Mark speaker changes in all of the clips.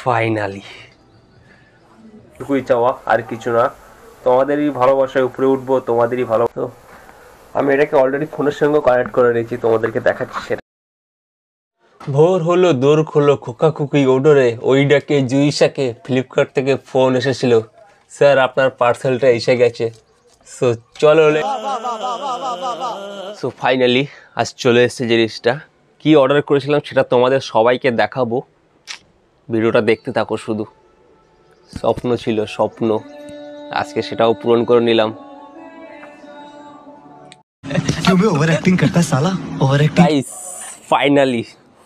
Speaker 1: Finally টুকুই চাওয়া, আর কিছু না। তোমাদেরই ভালোবাসায় উপরে উঠবো, তোমাদেরই ভালো। তো আমি এটাকে অলরেডি ফোনের সঙ্গে কানেক্ট করে নিয়েছি, তোমাদেরকে দেখাচ্ছি সেটা। ভোর হলো, দোর খোলো, খোকা খুকি ওডরে, ওই ডাকে জুইসাকে। ফ্লিপকার্ট থেকে ফোন এসেছিল, স্যার আপনার পার্সেলটা এসে গেছে। সো চলো, সো ফাইনালি আজ চলে এসেছে জিনিসটা। কি অর্ডার করেছিলাম সেটা তোমাদের সবাইকে দেখাবো, ভিডিওটা দেখতে থাকো শুধু। স্বপ্ন ছিল, স্বপ্ন, আজকে সেটাও পূরণ করে নিলাম। गाइस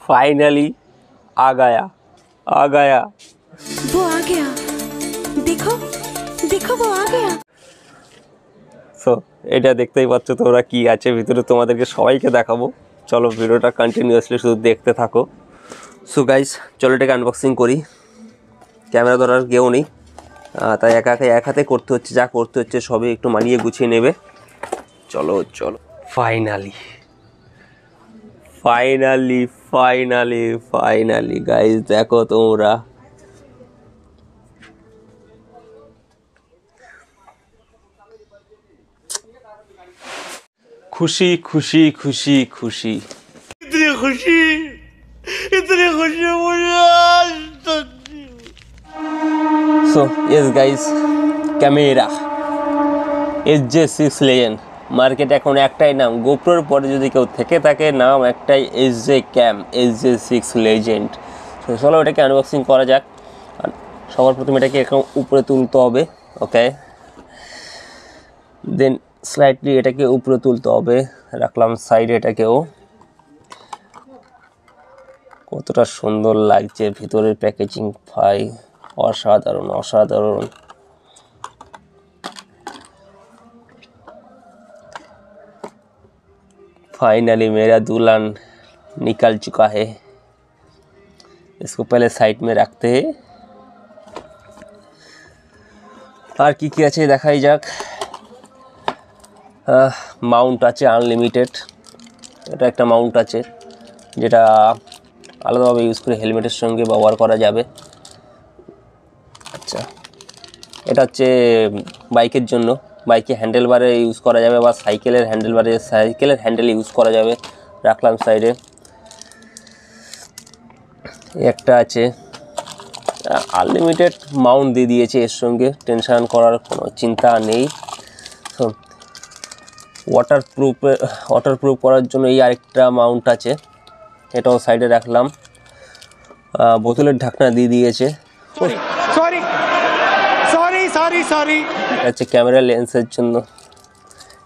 Speaker 1: फाइनली आ गया
Speaker 2: वो आ गया, देखो देखो वो आ गया।
Speaker 1: সো এটা দেখতেই পাচ্ছ তোমরা কি আছে ভিতরে, তোমাদেরকে সবাইকে দেখাবো। চলো ভিডিওটা কন্টিনিউয়াসলি শুধু দেখতে থাকো। সো গাইস চলো এটাকে আনবক্সিং করি। ক্যামেরা ধরার কেউ নেই, তাই একা এক হাতে করতে হচ্ছে, যা করতে হচ্ছে সবই একটু মানিয়ে গুছিয়ে নেবে। চলো চলো ফাইনালি গাইস দেখো তোমরা। খুশি খুশি খুশি খুশি, ইতনি খুশি so yes guys, camera sj6 legend. মার্কেটে এখন একটাই নাম, গোপ্রোর পরে যদি কেউ থেকে থাকে নাম একটাই, sj ক্যাম, sj6 লেজেন্ড। তো চলো এটাকে আনবক্সিং করা যাক। সবার প্রথমে এটাকে এখন উপরে তুলতে হবে, ওকে, দেন স্লাইডলি এটাকে উপরে তুলতে হবে। রাখলাম সাইডে এটাকেও। কতটা সুন্দর লাগছে ভিতরের প্যাকেজিং, ভাই অসাধারণ অসাধারণ। फाइनली मेरा दुल्हन निकल चुका है, इसको पहले साइड में रखते हैं। আর কি কি আছে দেখাই যাক। মাউন্ট আছে আনলিমিটেড, এটা একটা মাউন্ট আছে যেটা আলাদাভাবে ইউজ করে হেলমেটের সঙ্গে ব্যবহার করা যাবে। আচ্ছা, এটা হচ্ছে বাইকের জন্য, বাইকে হ্যান্ডেলবারে ইউজ করা যাবে বা সাইকেলের হ্যান্ডেল ইউজ করা যাবে। রাখলাম সাইডে। একটা আছে আনলিমিটেড মাউন্ট দিয়ে দিয়েছে এর সঙ্গে, টেনশন করার কোনো চিন্তা নেই। তো ওয়াটারপ্রুফ করার জন্য এই আরেকটা মাউন্ট আছে, এটাও সাইডে রাখলাম। বোতলের ঢাকনা দিয়ে দিয়েছে। সরি এটা হচ্ছে ক্যামেরা লেন্সের জন্য,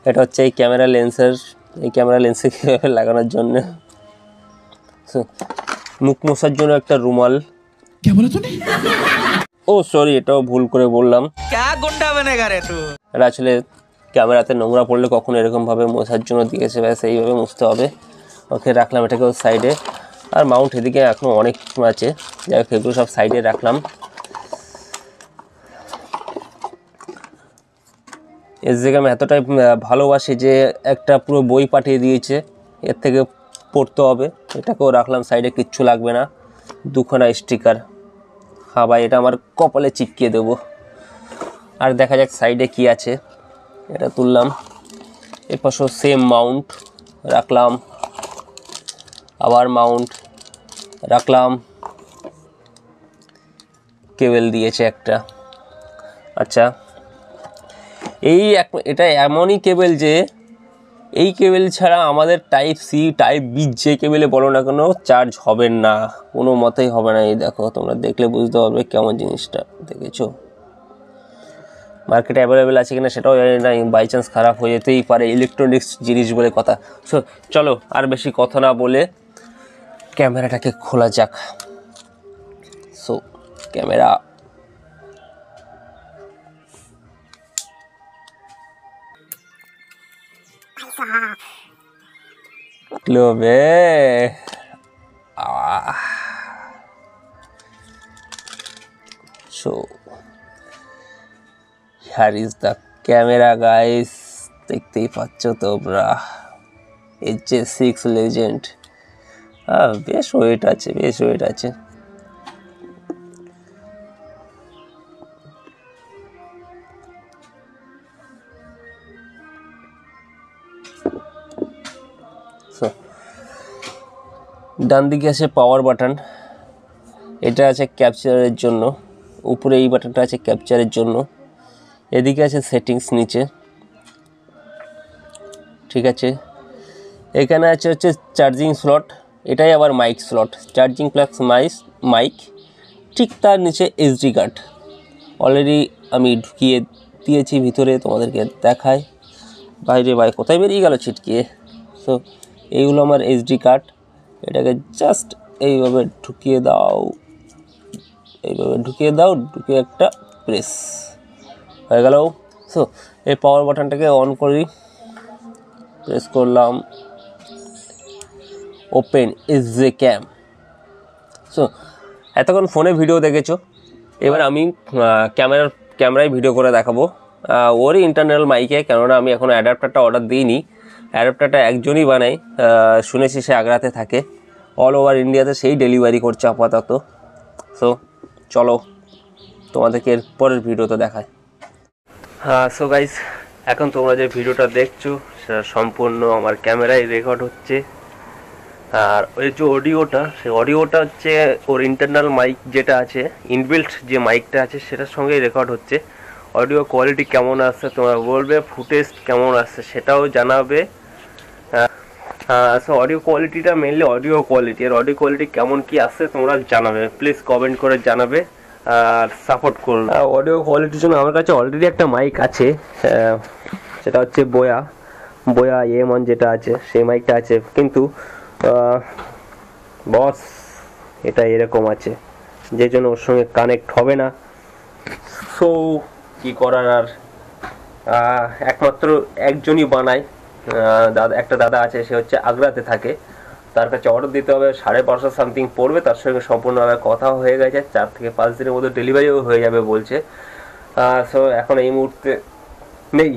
Speaker 1: এটা হচ্ছে এই ক্যামেরা লেন্সে কীভাবে লাগানোর জন্য। মুখ মোছার জন্য একটা রুমাল। ও সরি, এটাও ভুল করে বললাম। এটা আসলে ক্যামেরাতে নোংরা পড়লে কখনো এরকমভাবে মোছার জন্য দিয়েছে, ব্যাস এইভাবে মুছতে হবে। ওকে, রাখলাম এটাকেও সাইডে। আর মাউন্ট এদিকে এখনও অনেক আছে, যাই হোক এগুলো সব সাইডে রাখলাম। এসজে আমি এতটাই ভালোবাসি যে একটা পুরো বই পাঠিয়ে দিয়েছে, এর থেকে পড়তে হবে। এটাকেও রাখলাম সাইডে, কিচ্ছু লাগবে না। দুখানা স্টিকার, হ্যাঁ ভাই এটা আমার কপালে চিপকিয়ে দেবো। আর দেখা যাক সাইডে কি আছে, এটা তুললাম। এর পাশেও সেম মাউন্ট রাখলাম, আবার মাউন্ট রাখলাম। কেবল দিয়েছে একটা। আচ্ছা, এটা এমনই কেবল যে এই কেবল ছাড়া আমাদের টাইপ সি টাইপ বি যে কেবলে বলো না কেন চার্জ হবে না, কোনো মতেই হবে না। এই দেখো, তোমরা দেখলে বুঝতে পারবে কেমন জিনিসটা। দেখেছো মার্কেটে অ্যাভেলেবেল আছে কিনা সেটাও জানি না, বাই চান্স খারাপ হয়ে যেতেই পারে, ইলেকট্রনিক্স জিনিস বলে কথা। সো চলো আর বেশি কথা না বলে ক্যামেরাটাকে খোলা যাক। সো ক্যামেরা लो बे, so here is the camera guys, দেখতেই পাচ্ছ তোমরা, sj6 লেজেন্ড। বেশ ওয়েট আছে, ডান দিকে আছে পাওয়ার বাটন, এটা আছে ক্যাপচারের জন্য, উপরে এই বাটনটা আছে ক্যাপচারের জন্য, এদিকে আছে সেটিংস নিচে, ঠিক আছে। এখানে আছে হচ্ছে চার্জিং স্লট, এটাই আবার mic slot, charging plus mic. ঠিক তার নিচে এসডি কার্ড অলরেডি আমি ঢুকিয়ে দিয়েছি ভিতরে, তোমাদেরকে দেখায়। বাইরে কোথায় বেরিয়ে গেল ছিটকিয়ে। সো এইগুলো আমার এসডি কার্ড, এটাকে জাস্ট এইভাবে ঢুকিয়ে দাও, ঢুকিয়ে একটা প্রেস হয়ে গেল। সো এই পাওয়ার বাটনটাকে অন করি, প্রেস করলাম, ওপেন এসজে ক্যাম। সো এতক্ষণ ফোনে ভিডিও দেখেছো, এবার আমি ক্যামেরায় ভিডিও করে দেখাবো ওরই ইন্টারনাল মাইকে, কেননা আমি এখনও অ্যাডাপ্টারটা অর্ডার দিইনি। অ্যাডাপ্টারটা একজনই বানায়, শুনেছি সে আগ্রাতে থাকে, অল ওভার ইন্ডিয়াতে সেই ডেলিভারি করছে আপাতত। সো চলো তোমাদেরকে এর পরের ভিডিওতে দেখায়। সো গাইস, এখন তোমরা যে ভিডিওটা দেখছো সেটা সম্পূর্ণ আমার ক্যামেরায় রেকর্ড হচ্ছে। আর ওই যে অডিওটা, সেই অডিওটা হচ্ছে ওর ইন্টারনাল মাইক যেটা আছে, ইনবিল্ট যে মাইকটা আছে সেটার সঙ্গেই রেকর্ড হচ্ছে। অডিও কোয়ালিটি কেমন আসছে তোমরা বলবে, ফুটেজ কেমন আসছে সেটাও জানাবে। সো অডিও কোয়ালিটিটা মেনলি অডিও কোয়ালিটি, আর অডিও কোয়ালিটি কেমন কি আসছে তোমরা জানাবে, প্লিজ কমেন্ট করে জানাবে আর সাপোর্ট করুন। অডিও কোয়ালিটির জন্য আমার কাছে অলরেডি একটা মাইক আছে, সেটা হচ্ছে বোয়া M1 যেটা আছে সেই মাইকটা আছে, কিন্তু বস এটা এরকম আছে যে জন্য ওর সঙ্গে কানেক্ট হবে না। সো কি করার, আর একমাত্র একজনই বানায়, একটা দাদা আছে, সে হচ্ছে আগ্রাতে থাকে, তার কাছে অর্ডার দিতে হবে, 550 সামথিং পড়বে, তার সঙ্গে সম্পূর্ণভাবে কথা হয়ে গেছে, 4 থেকে 5 দিনের মধ্যে ডেলিভারিও হয়ে যাবে বলছে। সো এখন এই মুহূর্তে নেই,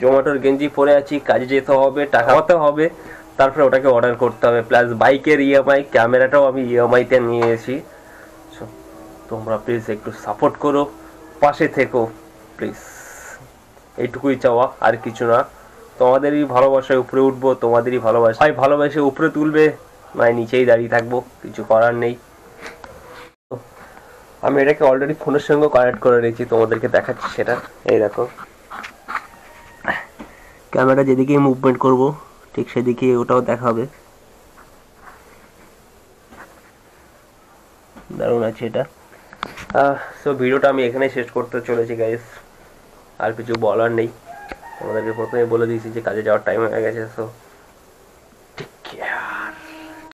Speaker 1: জোম্যাটোর গেঞ্জি পরে আছি, কাজে যেতে হবে, টাকা হতে হবে, তারপরে ওটাকে অর্ডার করতে হবে, প্লাস বাইকের ইএমআই, ক্যামেরাটাও আমি ইএমআইতে নিয়েছি। সো তোমরা প্লিজ একটু সাপোর্ট করো, পাশে থেকো প্লিজ, এইটুকুই চাওয়া, আর কিছু না। তোমাদেরই ভালোবাসায় উপরে উঠবো, তোমাদেরই ভালোবাসে উপরে তুলবে, নয় নিচেই দাঁড়িয়ে থাকবো, কিছু করার নেই। আমি এটাকে অলরেডি ফোনের সঙ্গে কানেক্ট করে রেখেছি, তোমাদেরকে দেখাচ্ছি সেটা। এই দেখো, ক্যামেরা যেদিকেই মুভমেন্ট করব ঠিক সেদিকে ওটাও দেখাবে, দারুণ আছে এটা। সো ভিডিওটা আমি এখানে শেষ করতে চলেছি গাইস, আর কিছু বলার নেই, তোমাদেরকে প্রথমেই বলে দিয়েছি যে কাজে যাওয়ার টাইম হয়ে গেছে। সো